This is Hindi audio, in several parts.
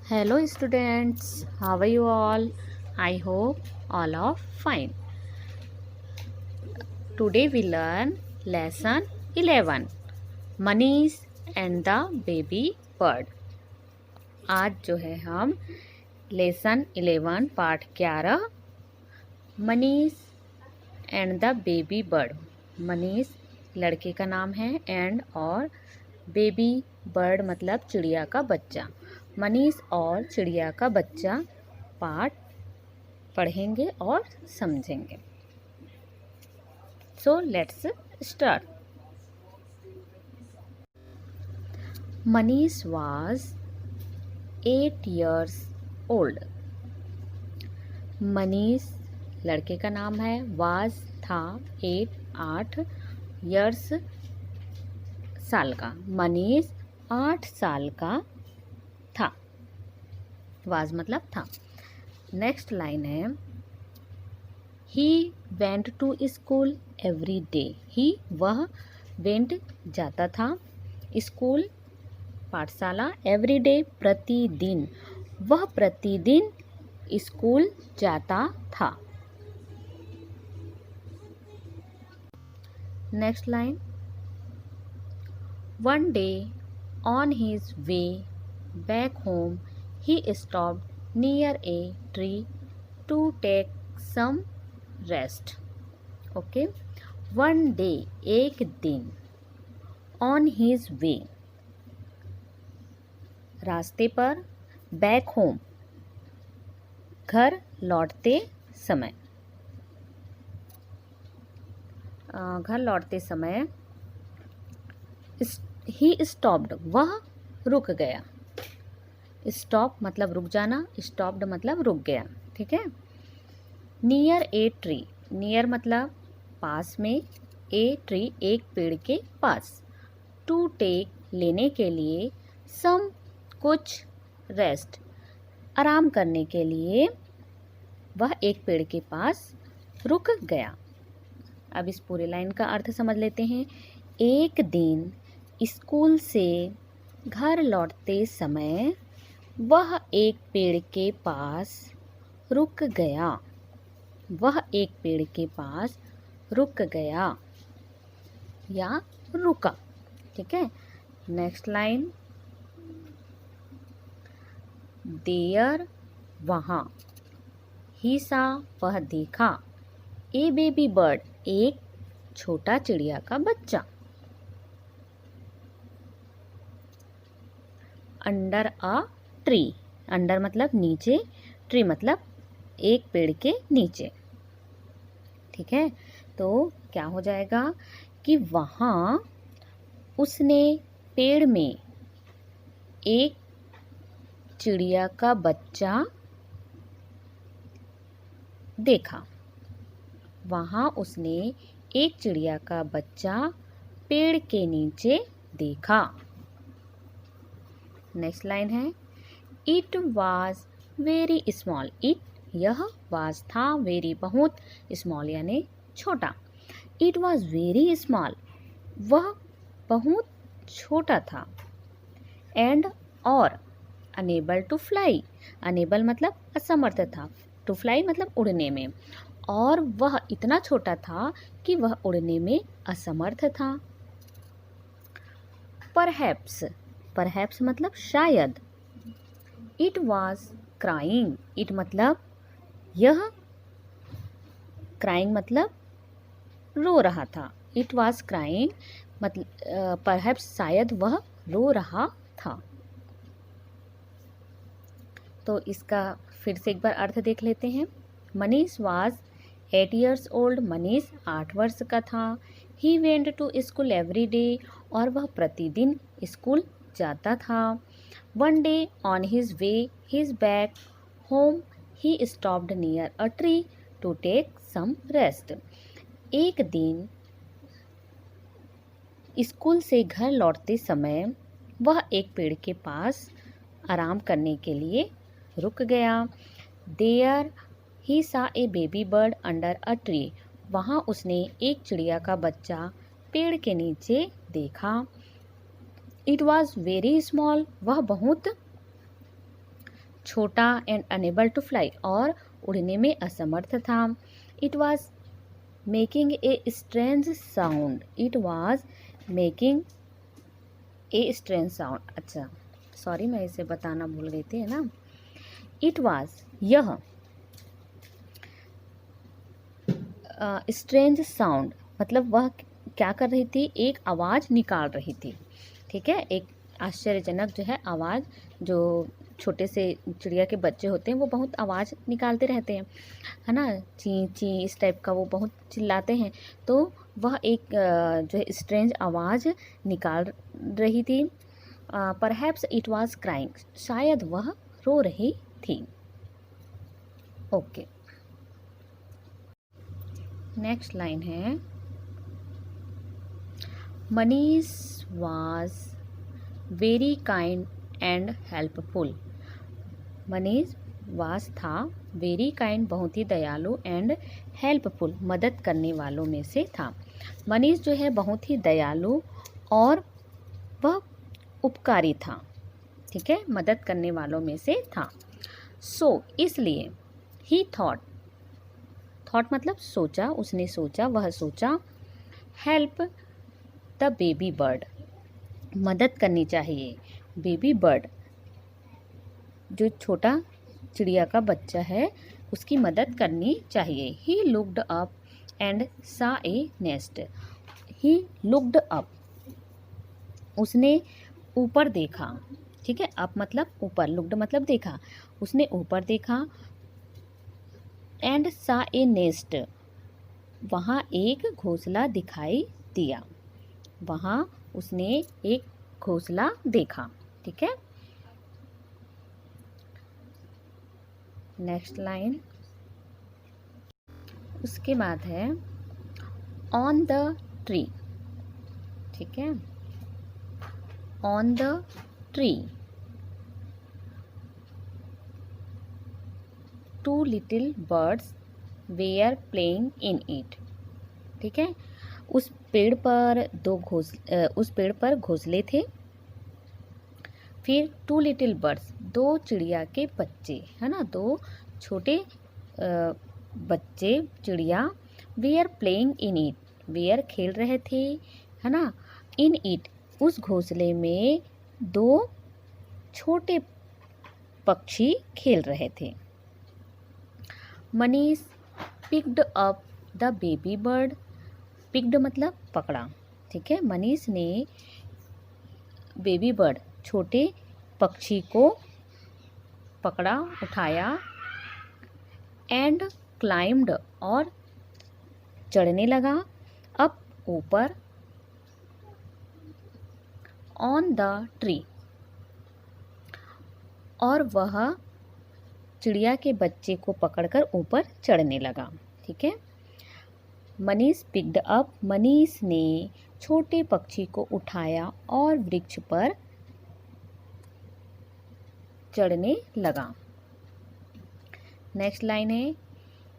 Hello students, how are you all? I hope all are fine. Today we learn lesson 11 Manish and the baby bird. आज जो है हम लेसन 11 पाठ 11 Manish and the baby bird. Manish लड़के का नाम है एंड और बेबी बर्ड मतलब चिड़िया का बच्चा। मनीष और चिड़िया का बच्चा पाठ पढ़ेंगे और समझेंगे। So let's start. Manish was 8 years old. Manish लड़के का नाम है, वाज था 8 years साल का। मनीष 8 साल का था। वाज मतलब था। नेक्स्ट लाइन है he went to school every day. He वह, वेंट जाता था, स्कूल पाठशाला, एवरी डे प्रतिदिन, वह प्रतिदिन स्कूल जाता था। Next line one day on his way back home he stopped near a tree to take some rest. Okay, one day एक दिन, on his way रास्ते पर, बैक होम घर लौटते समय, घर लौटते समय he stopped वह रुक गया। स्टॉप मतलब रुक जाना, स्टॉप्ड मतलब रुक गया। ठीक है। नियर ए ट्री, नियर मतलब पास में, ए ट्री एक पेड़ के पास, टू टेक लेने के लिए, सम कुछ, रेस्ट आराम करने के लिए, वह एक पेड़ के पास रुक गया। अब इस पूरे लाइन का अर्थ समझ लेते हैं। एक दिन स्कूल से घर लौटते समय वह एक पेड़ के पास रुक गया। वह एक पेड़ के पास रुक गया या रुका। ठीक है। नेक्स्ट लाइन देयर वहाँ, ही सा वह देखा, ए बेबी बर्ड एक छोटा चिड़िया का बच्चा, अंडर अ ट्री, अंडर मतलब नीचे, ट्री मतलब एक पेड़ के नीचे। ठीक है। तो क्या हो जाएगा कि वहाँ उसने पेड़ में एक चिड़िया का बच्चा देखा। वहाँ उसने एक चिड़िया का बच्चा पेड़ के नीचे देखा। नेक्स्ट लाइन है it was very small. It यह, वाज था, वेरी बहुत, स्मॉल यानी छोटा। इट वॉज वेरी स्मॉल वह बहुत छोटा था। एंड और अनेबल टू फ्लाई, अनेबल मतलब असमर्थ था, टू फ्लाई मतलब उड़ने में, और वह इतना छोटा था कि वह उड़ने में असमर्थ था। परहैप्स, परहैप्स मतलब शायद। इट वॉज क्राइंग, इट मतलब यह, क्राइंग मतलब रो रहा था। इट वॉज क्राइंग मतलब परहैप्स शायद वह रो रहा था। तो इसका फिर से एक बार अर्थ देख लेते हैं। Manish was 8 years old, Manish 8 वर्ष का था। He went to school every day, और वह प्रतिदिन स्कूल जाता था। One day on his way his back home he stopped near a tree to take some rest. एक दिन स्कूल से घर लौटते समय वह एक पेड़ के पास आराम करने के लिए रुक गया। There he saw a baby bird under a tree, वहाँ उसने एक चिड़िया का बच्चा पेड़ के नीचे देखा। इट वॉज वेरी स्मॉल, वह बहुत छोटा एंड अनेबल टू फ्लाई, और उड़ने में असमर्थ था। It was making a strange sound, it was making a strange sound. अच्छा सॉरी, मैं इसे बताना भूल गई थी, है ना। इट वॉज, यह स्ट्रेंज साउंड मतलब वह क्या कर रही थी, एक आवाज़ निकाल रही थी। ठीक है, एक आश्चर्यजनक जो है आवाज़, जो छोटे से चिड़िया के बच्चे होते हैं वो बहुत आवाज़ निकालते रहते हैं, है ना, ची ची इस टाइप का वो बहुत चिल्लाते हैं। तो वह एक जो है स्ट्रेंज आवाज़ निकाल रही थी। परहैप्स इट वाज क्राइंग, शायद वह रो रही थी। ओके, नेक्स्ट लाइन है, Manish was very kind and helpful. Manish वास था, वेरी काइंड बहुत ही दयालु, एंड हेल्पफुल मदद करने वालों में से था। मनीष जो है बहुत ही दयालु और वह उपकारी था। ठीक है, मदद करने वालों में से था। सो इसलिए ही थॉट, थॉट मतलब सोचा, उसने सोचा, वह सोचा, हेल्प द बेबी बर्ड, मदद करनी चाहिए बेबी बर्ड, जो छोटा चिड़िया का बच्चा है उसकी मदद करनी चाहिए। ही लुक्ड अप एंड सा ए नेस्ट, ही लुक्ड अप, उसने ऊपर देखा। ठीक है, अप मतलब ऊपर, लुक्ड मतलब देखा, उसने ऊपर देखा। एंड सा ए नेस्ट, वहाँ एक घोंसला दिखाई दिया, वहाँ उसने एक घोंसला देखा। ठीक है, नेक्स्ट लाइन, उसके बाद है ऑन द ट्री। ठीक है, on the tree two little birds were playing in it. ठीक है, उस पेड़ पर घोंसले थे। फिर टू लिटिल बर्ड्स, दो चिड़िया के बच्चे, है ना, दो छोटे बच्चे चिड़िया, were playing in it, were खेल रहे थे, है ना, इन इट उस घोंसले में दो छोटे पक्षी खेल रहे थे। Manish picked up the baby bird, picked मतलब पकड़ा। ठीक है, मनीष ने बेबी बर्ड छोटे पक्षी को पकड़ा, उठाया, एंड क्लाइम्ड और चढ़ने लगा, अप ऊपर, ऑन द ट्री, और वह चिड़िया के बच्चे को पकड़कर ऊपर चढ़ने लगा। ठीक है, मनीष पिक्ड अप, मनीष ने छोटे पक्षी को उठाया और वृक्ष पर चढ़ने लगा। नेक्स्ट लाइन है,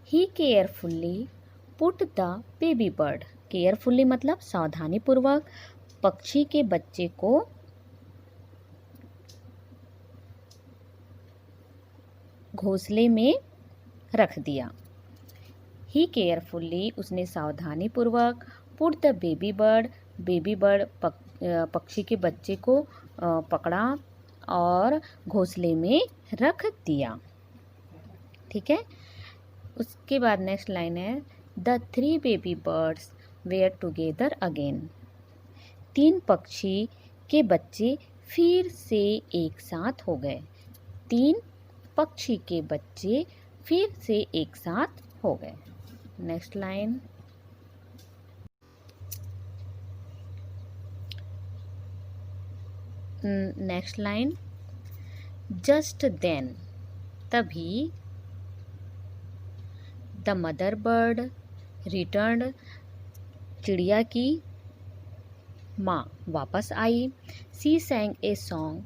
he carefully put the baby bird, carefully मतलब सावधानी पूर्वक पक्षी के बच्चे को घोंसले में रख दिया। ही केयरफुल्ली, उसने सावधानी पूर्वक, put the baby bird, baby bird पक्षी के बच्चे को पकड़ा और घोंसले में रख दिया। ठीक है, उसके बाद नेक्स्ट लाइन है, the three baby birds were together again, तीन पक्षी के बच्चे फिर से एक साथ हो गए, तीन पक्षी के बच्चे फिर से एक साथ हो गए। Next line, next line, just then, तभी, द मदर बर्ड रिटर्न, चिड़िया की माँ वापस आई। She sang a song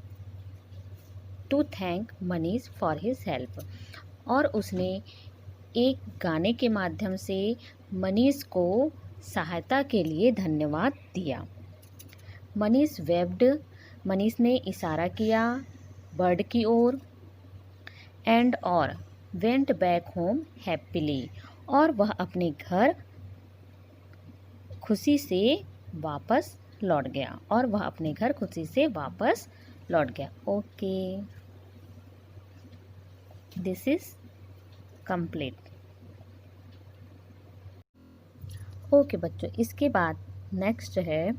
to thank Manish for his help, और उसने एक गाने के माध्यम से मनीष को सहायता के लिए धन्यवाद दिया। मनीष वेव्ड, मनीष ने इशारा किया बर्ड की ओर। एंड और वेंट बैक होम हैप्पीली, और वह अपने घर खुशी से वापस लौट गया, और वह अपने घर खुशी से वापस लौट गया। Okay, this is complete. Okay बच्चों, इसके बाद नेक्स्ट है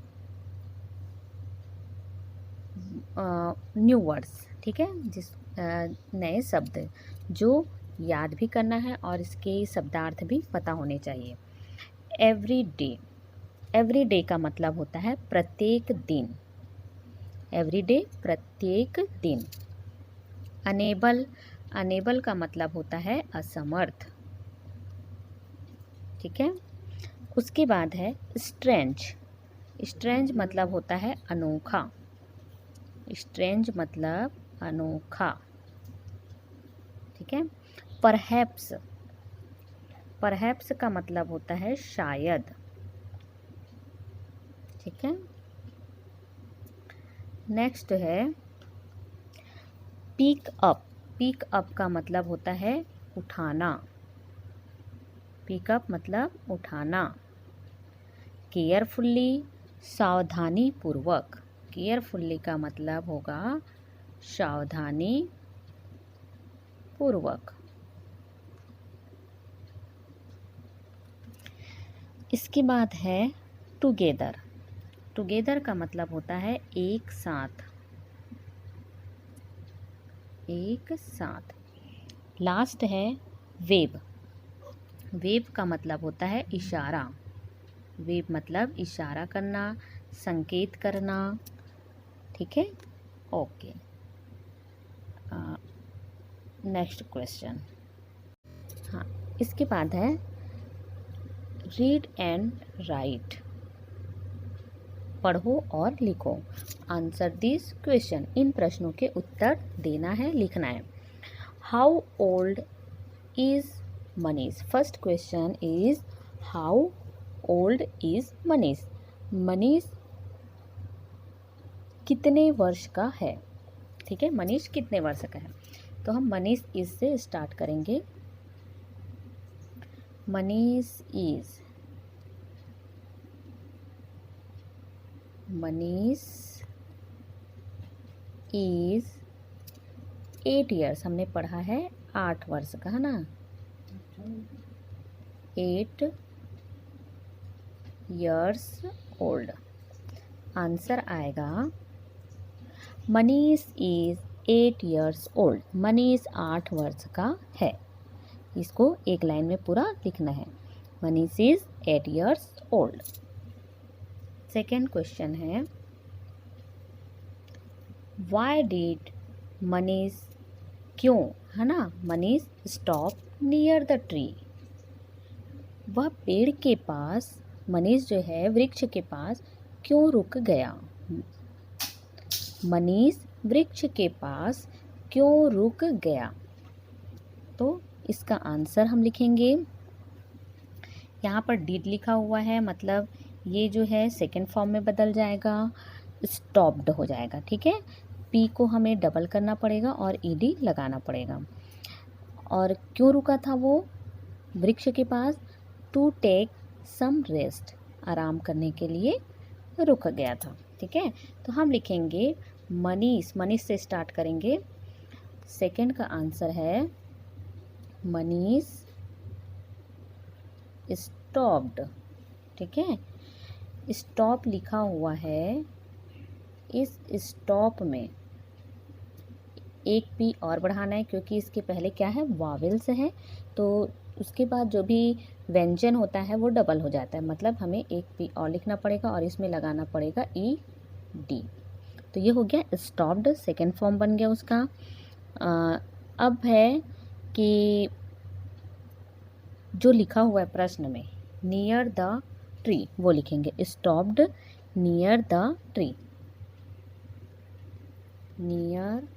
न्यू वर्ड्स, ठीक है, जिस नए शब्द जो याद भी करना है और इसके शब्दार्थ भी पता होने चाहिए। एवरी डे, एवरी डे का मतलब होता है प्रत्येक दिन, एवरी डे प्रत्येक दिन। अनेबल, अनेबल का मतलब होता है असमर्थ, ठीक है। उसके बाद है स्ट्रेंज, स्ट्रेंज मतलब होता है अनोखा, स्ट्रेंज मतलब अनोखा, ठीक है। परहैप्स, परहैप्स का मतलब होता है शायद, ठीक है। नेक्स्ट है पिक अप, पिक अप का मतलब होता है उठाना, पिकअप मतलब उठाना। केयरफुल्ली, सावधानी पूर्वक, केयरफुल्ली का मतलब होगा सावधानी पूर्वक। इसके बाद है टुगेदर, टुगेदर का मतलब होता है एक साथ, एक साथ। लास्ट है वेव, वेव का मतलब होता है इशारा, वेव मतलब इशारा करना, संकेत करना, ठीक है। Okay, next question. हाँ, इसके बाद है रीड एंड राइट, पढ़ो और लिखो। आंसर दिस क्वेश्चन, इन प्रश्नों के उत्तर देना है, लिखना है। How old is Manish, first question is how old is Manish, Manish कितने वर्ष का है, ठीक है, मनीष कितने वर्ष का है। तो हम मनीष इज से स्टार्ट करेंगे। Manish is, Manish is 8 years, हमने पढ़ा है 8 वर्ष का, है ना, 8 ईयर्स ओल्ड। आंसर आएगा Manish is 8 years old, Manish 8 वर्ष का है। इसको एक लाइन में पूरा लिखना है, Manish is 8 years old. Second question है वाई डिड मनीष, क्यों, है ना, Manish stop near the tree, वह पेड़ के पास, मनीष जो है वृक्ष के पास क्यों रुक गया, मनीष वृक्ष के पास क्यों रुक गया। तो इसका आंसर हम लिखेंगे, यहाँ पर डिड लिखा हुआ है, मतलब ये जो है सेकेंड फॉर्म में बदल जाएगा, स्टॉप्ड हो जाएगा, ठीक है। पी को हमें डबल करना पड़ेगा और ईडी लगाना पड़ेगा। और क्यों रुका था वो वृक्ष के पास, टू टेक सम रेस्ट, आराम करने के लिए रुक गया था, ठीक है। तो हम लिखेंगे मनीष, मनीष से स्टार्ट करेंगे, सेकंड का आंसर है मनीष स्टॉप्ड, ठीक है। स्टॉप लिखा हुआ है, इस स्टॉप में एक पी और बढ़ाना है, क्योंकि इसके पहले क्या है, वावेल्स है, तो उसके बाद जो भी व्यंजन होता है वो डबल हो जाता है, मतलब हमें एक पी और लिखना पड़ेगा और इसमें लगाना पड़ेगा ई डी। तो ये हो गया स्टॉप्ड, सेकेंड फॉर्म बन गया उसका। अब है कि जो लिखा हुआ है प्रश्न में नियर द ट्री, वो लिखेंगे stopped near the tree, near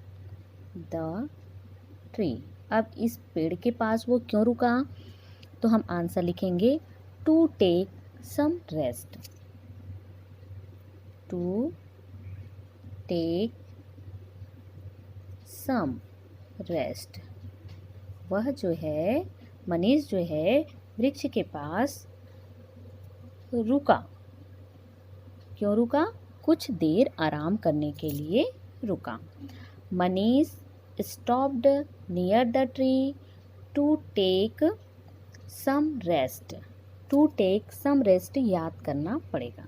the tree. अब इस पेड़ के पास वो क्यों रुका, तो हम आंसर लिखेंगे to take some rest, to take some rest, वह जो है मनीष जो है वृक्ष के पास रुका। क्यों रुका? कुछ देर आराम करने के लिए रुका। Manish stopped near the tree to take some rest. To take some rest याद करना पड़ेगा।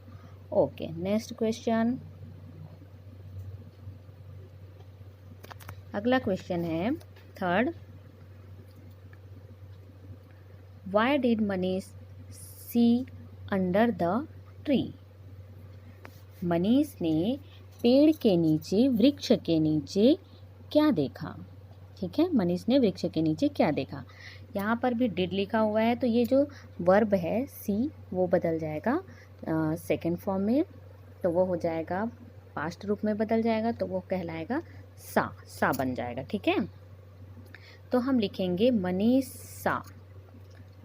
Okay, next question. अगला क्वेश्चन है third. Why did Manish see under the tree? Manish ने पेड़ के नीचे, वृक्ष के नीचे क्या देखा? ठीक है, मनीष ने वृक्ष के नीचे क्या देखा? यहाँ पर भी डिड लिखा हुआ है, तो ये जो वर्ब है सी वो बदल जाएगा सेकंड फॉर्म में, तो वो हो जाएगा पास्ट रूप में बदल जाएगा, तो वो कहलाएगा सा बन जाएगा। ठीक है, तो हम लिखेंगे मनीष सा।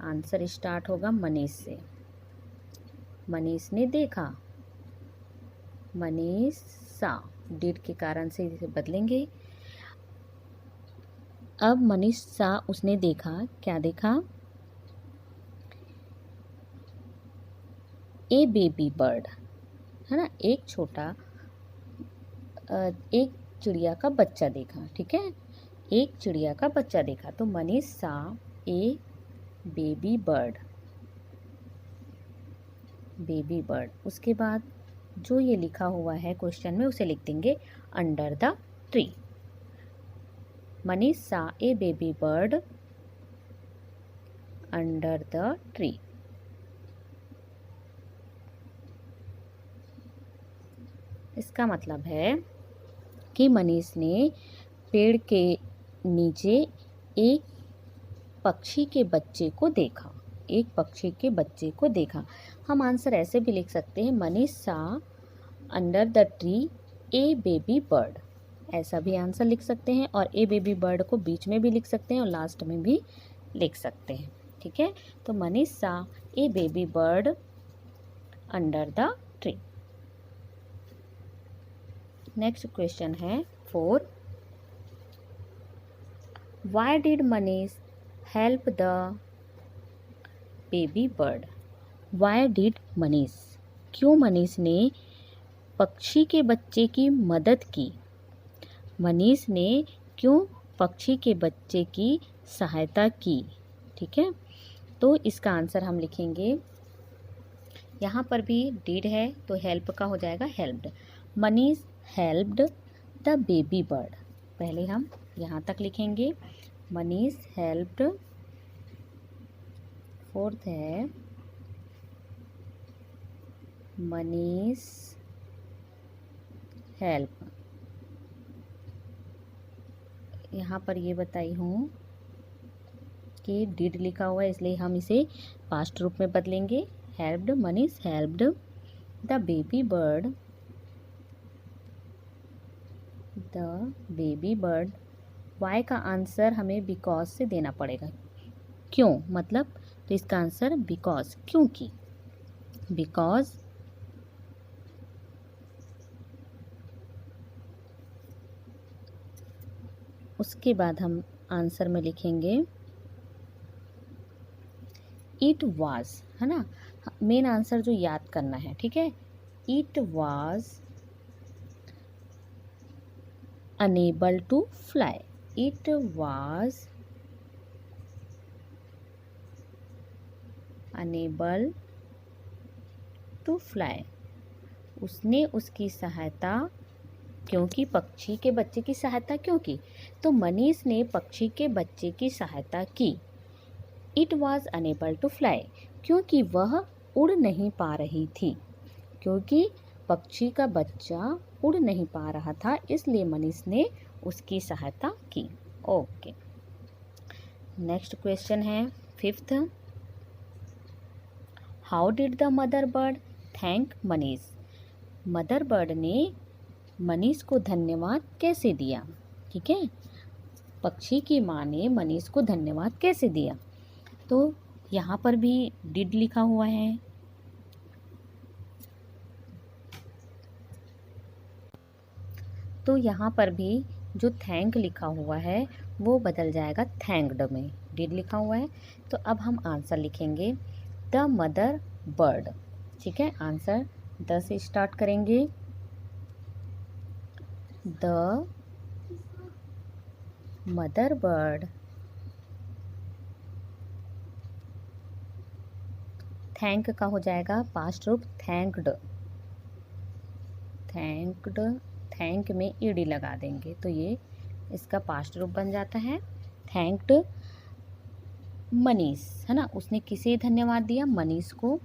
आंसर स्टार्ट होगा मनीष से। मनीष ने देखा, मनीष सा, डिड के कारण से इसे बदलेंगे। अब मनीष सा, उसने देखा, क्या देखा? ए बेबी बर्ड, है ना, एक छोटा एक चिड़िया का बच्चा देखा। ठीक है, एक चिड़िया का बच्चा देखा, तो Manish saw a baby bird, baby bird. उसके बाद जो ये लिखा हुआ है क्वेश्चन में उसे लिख देंगे under the tree. Manish saw a baby bird under the tree. इसका मतलब है कि मनीष ने पेड़ के नीचे एक पक्षी के बच्चे को देखा। एक पक्षी के बच्चे को देखा। हम आंसर ऐसे भी लिख सकते हैं, मनीष सा under the tree A baby bird. ऐसा भी आंसर लिख सकते हैं, और ए बेबी बर्ड को बीच में भी लिख सकते हैं और लास्ट में भी लिख सकते हैं। ठीक है, तो Manish saw a baby bird under the tree. Next question है 4। Why did Manish help the baby bird? Why did Manish, क्यों मनीष ने पक्षी के बच्चे की मदद की? मनीष ने क्यों पक्षी के बच्चे की सहायता की? ठीक है, तो इसका आंसर हम लिखेंगे, यहाँ पर भी डिड है तो हेल्प का हो जाएगा helped. Manish helped the baby bird. पहले हम यहाँ तक लिखेंगे, मनीष हेल्प्ड। फोर्थ है मनीष हेल्प। यहाँ पर ये बताई हूँ कि डिड लिखा हुआ है, इसलिए हम इसे पास्ट रूप में बदलेंगे। Helped, Manish helped the baby bird, the baby bird. Why का आंसर हमें बिकॉज से देना पड़ेगा। क्यों मतलब, तो इसका आंसर बिकॉज, क्योंकि, बिकॉज उसके बाद हम आंसर में लिखेंगे इट वाज, है ना, मेन आंसर जो याद करना है। ठीक है, it was unable to fly. It was unable to fly. उसने उसकी सहायता, क्योंकि पक्षी के बच्चे की सहायता क्यों की? तो मनीष ने पक्षी के बच्चे की सहायता की। It was unable to fly, क्योंकि वह उड़ नहीं पा रही थी। क्योंकि पक्षी का बच्चा उड़ नहीं पा रहा था, इसलिए मनीष ने उसकी सहायता की। ओके, नेक्स्ट क्वेश्चन है 5th। How did the mother bird thank Manish? Mother bird ने मनीष को धन्यवाद कैसे दिया? ठीक है, पक्षी की माँ ने मनीष को धन्यवाद कैसे दिया? तो यहाँ पर भी डिड लिखा हुआ है, तो यहाँ पर भी जो थैंक लिखा हुआ है वो बदल जाएगा थैंक्ड में, डिड लिखा हुआ है। तो अब हम आंसर लिखेंगे द मदर बर्ड। ठीक है, आंसर द से स्टार्ट करेंगे। द मदर बर्ड थैंक का हो जाएगा पास्ट रूप थैंक्ड। थैंक्ड, थैंक में ईडी लगा देंगे तो ये इसका पास्ट रूप बन जाता है थैंक्ड मनीष, है ना। उसने किसे धन्यवाद दिया? मनीष को।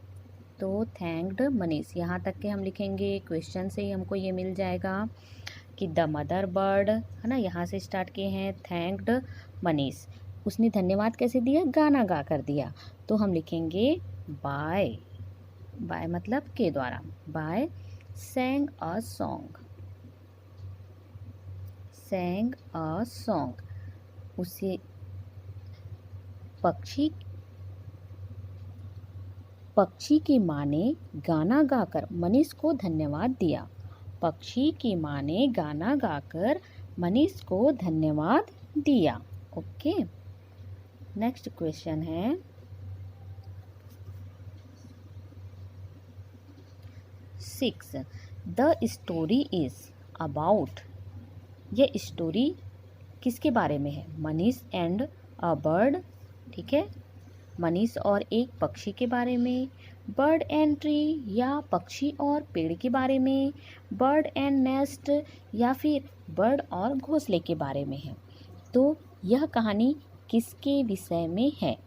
तो थैंक्ड मनीष, यहाँ तक के हम लिखेंगे। क्वेश्चन से ही हमको ये मिल जाएगा कि द मदर बर्ड, है ना, यहाँ से स्टार्ट किए हैं थैंक्ड मनीष। उसने धन्यवाद कैसे दिया? गाना गा कर दिया। तो हम लिखेंगे बाय, बाय मतलब के द्वारा, bye sang a song, sang a song। उसे पक्षी की माँ ने गाना गाकर मनीष को धन्यवाद दिया। पक्षी की माँ ने गाना गाकर मनीष को धन्यवाद दिया। ओके, नेक्स्ट क्वेश्चन है 6। The story is about. यह स्टोरी किसके बारे में है? Manish and a bird. ठीक है, मनीष और एक पक्षी के बारे में, बर्ड एंड ट्री या पक्षी और पेड़ के बारे में, बर्ड एंड नेस्ट या फिर बर्ड और घोंसले के बारे में है। तो यह कहानी किसके विषय में है?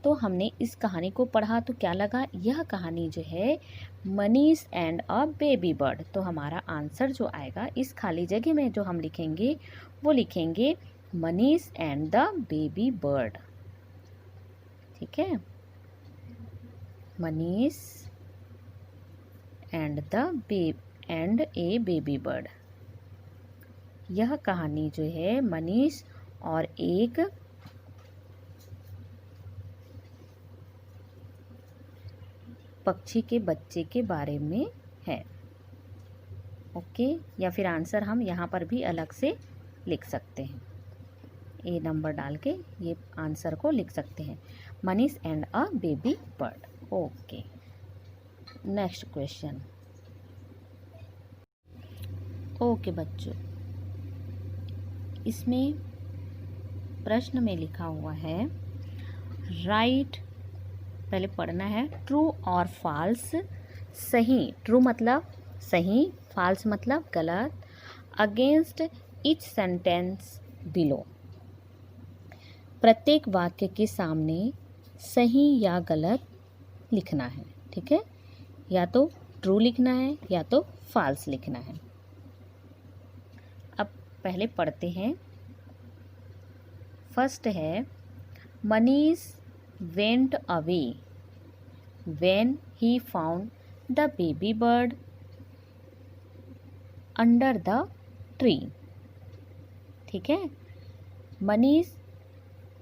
तो हमने इस कहानी को पढ़ा तो क्या लगा? यह कहानी जो है Manish and a baby bird. तो हमारा आंसर जो आएगा इस खाली जगह में जो हम लिखेंगे वो लिखेंगे Manish and the baby bird. ठीक है, Manish and A baby bird. यह कहानी जो है मनीष और एक पक्षी के बच्चे के बारे में है। ओके, या फिर आंसर हम यहाँ पर भी अलग से लिख सकते हैं, ए नंबर डाल के ये आंसर को लिख सकते हैं, Manish and a baby bird. Okay, next question. Okay बच्चों, इसमें प्रश्न में लिखा हुआ है राइट, पहले पढ़ना है ट्रू और फॉल्स। सही, ट्रू मतलब सही, फॉल्स मतलब गलत। Against each sentence below. प्रत्येक वाक्य के सामने सही या गलत लिखना है। ठीक है, या तो ट्रू लिखना है या तो फॉल्स लिखना है। अब पहले पढ़ते हैं। फर्स्ट है Manish went away when he found the baby bird under the tree। ठीक है, मनीष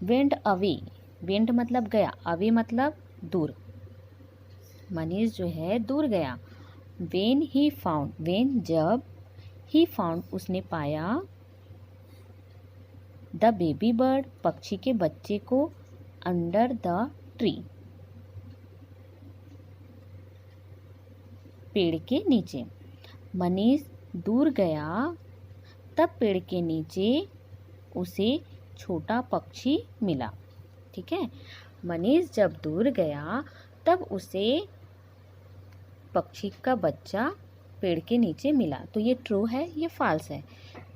went away, went मतलब गया, away मतलब दूर। मनीष जो है दूर गया। when he found, when जब, he found उसने पाया, द बेबी बर्ड पक्षी के बच्चे को, अंडर द ट्री पेड़ के नीचे। मनीष दूर गया तब पेड़ के नीचे उसे छोटा पक्षी मिला। ठीक है, मनीष जब दूर गया तब उसे पक्षी का बच्चा पेड़ के नीचे मिला। तो ये ट्रू है, ये फॉल्स है।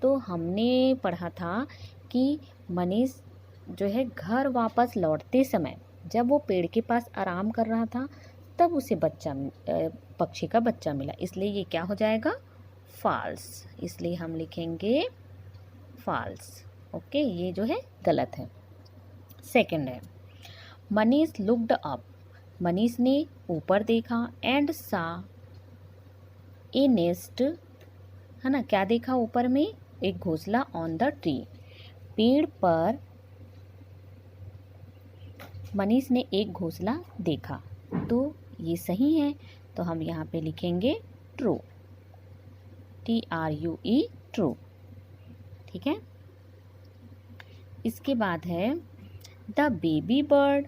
तो हमने पढ़ा था कि मनीष जो है घर वापस लौटते समय जब वो पेड़ के पास आराम कर रहा था तब उसे पक्षी का बच्चा मिला, इसलिए ये क्या हो जाएगा? फॉल्स। इसलिए हम लिखेंगे फॉल्स। ओके, ये जो है गलत है। सेकंड है मनीष लुक्ड अप। मनीष ने ऊपर देखा एंड सा ए नेस्ट, है ना, क्या देखा ऊपर में? एक घोंसला ऑन द ट्री, पेड़ पर मनीष ने एक घोंसला देखा। तो ये सही है, तो हम यहाँ पे लिखेंगे ट्रू, TRUE ट्रू। ठीक है, इसके बाद है the baby bird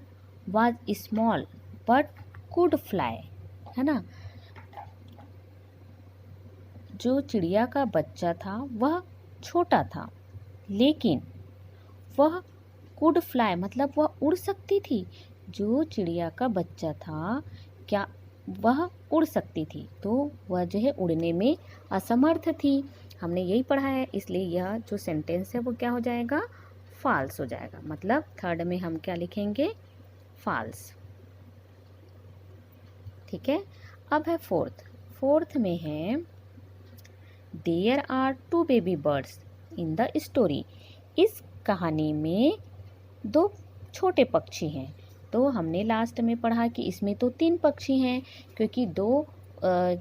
was small but could fly, है ना। जो चिड़िया का बच्चा था वह छोटा था, लेकिन वह कुड फ्लाई मतलब वह उड़ सकती थी। जो चिड़िया का बच्चा था क्या वह उड़ सकती थी, तो वह जो है उड़ने में असमर्थ थी। हमने यही पढ़ा है, इसलिए यह जो सेंटेंस है वो क्या हो जाएगा, फॉल्स हो जाएगा। मतलब थर्ड में हम क्या लिखेंगे, फॉल्स। ठीक है। अब है फोर्थ में है there are 2 baby birds in the story. इस कहानी में 2 छोटे पक्षी हैं। तो हमने लास्ट में पढ़ा कि इसमें तो 3 पक्षी हैं, क्योंकि 2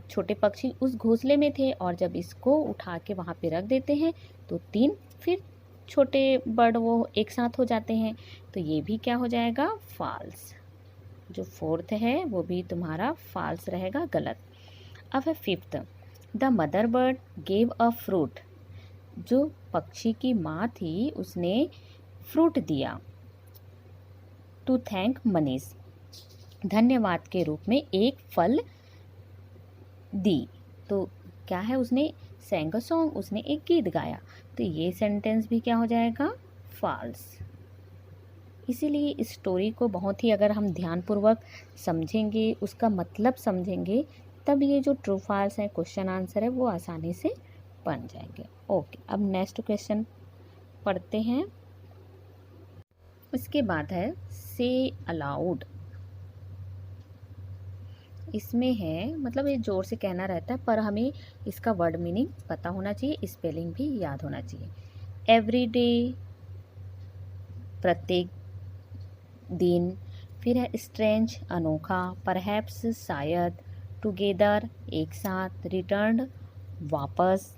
छोटे पक्षी उस घोंसले में थे और जब इसको उठा के वहाँ पे रख देते हैं तो 3 फिर छोटे बर्ड वो एक साथ हो जाते हैं। तो ये भी क्या हो जाएगा, फॉल्स। जो फोर्थ है वो भी तुम्हारा फॉल्स रहेगा, गलत। अब है fifth, the mother bird gave a fruit. जो पक्षी की माँ थी उसने फ्रूट दिया, टू थैंक मनीष, धन्यवाद के रूप में एक फल दी। तो क्या है, उसने सैंग अ सॉन्ग, उसने एक गीत गाया। तो ये सेंटेंस भी क्या हो जाएगा, फॉल्स। इसीलिए इस स्टोरी को बहुत ही अगर हम ध्यानपूर्वक समझेंगे, उसका मतलब समझेंगे, तब ये जो ट्रू फॉल्स है क्वेश्चन आंसर है वो आसानी से बन जाएंगे। ओके, अब नेक्स्ट क्वेश्चन पढ़ते हैं। इसके बाद है से अलाउड। इसमें है मतलब ये जोर से कहना रहता है, पर हमें इसका वर्ड मीनिंग पता होना चाहिए, स्पेलिंग भी याद होना चाहिए। एवरी डे, प्रत्येक दिन। फिर है स्ट्रेंज, अनोखा। परहैप्स, शायद। टुगेदर, एक साथ। रिटर्न, वापस।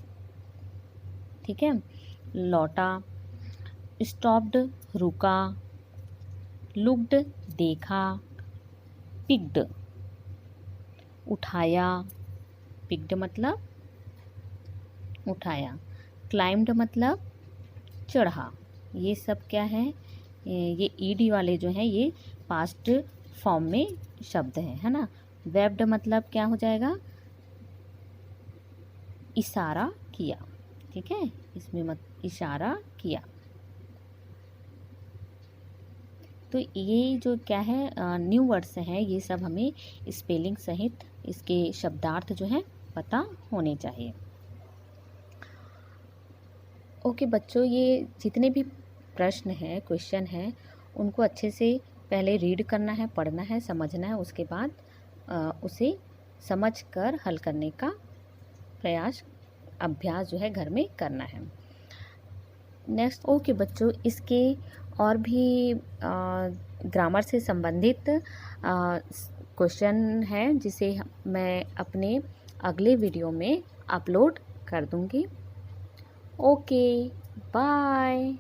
ठीक है। लौटा। स्टॉप्ड, रुका। लुक्ड, देखा। पिक्ड, उठाया। पिक्ड मतलब उठाया। क्लाइम्ड मतलब चढ़ा। ये सब क्या है, ये ईडी वाले जो हैं ये पास्ट फॉर्म में शब्द है ना। वेब्ड मतलब क्या हो जाएगा, इशारा किया। ठीक है, इसमें मत इशारा किया। तो ये जो क्या है न्यू वर्ड्स हैं, ये सब हमें स्पेलिंग सहित इसके शब्दार्थ जो हैं पता होने चाहिए। ओके बच्चों, ये जितने भी प्रश्न हैं, क्वेश्चन हैं, उनको अच्छे से पहले रीड करना है, पढ़ना है, समझना है। उसके बाद उसे समझकर हल करने का प्रयास, अभ्यास जो है घर में करना है। नेक्स्ट, ओके बच्चों, इसके और भी ग्रामर से संबंधित क्वेश्चन है जिसे मैं अपने अगले वीडियो में अपलोड कर दूंगी। Okay, bye.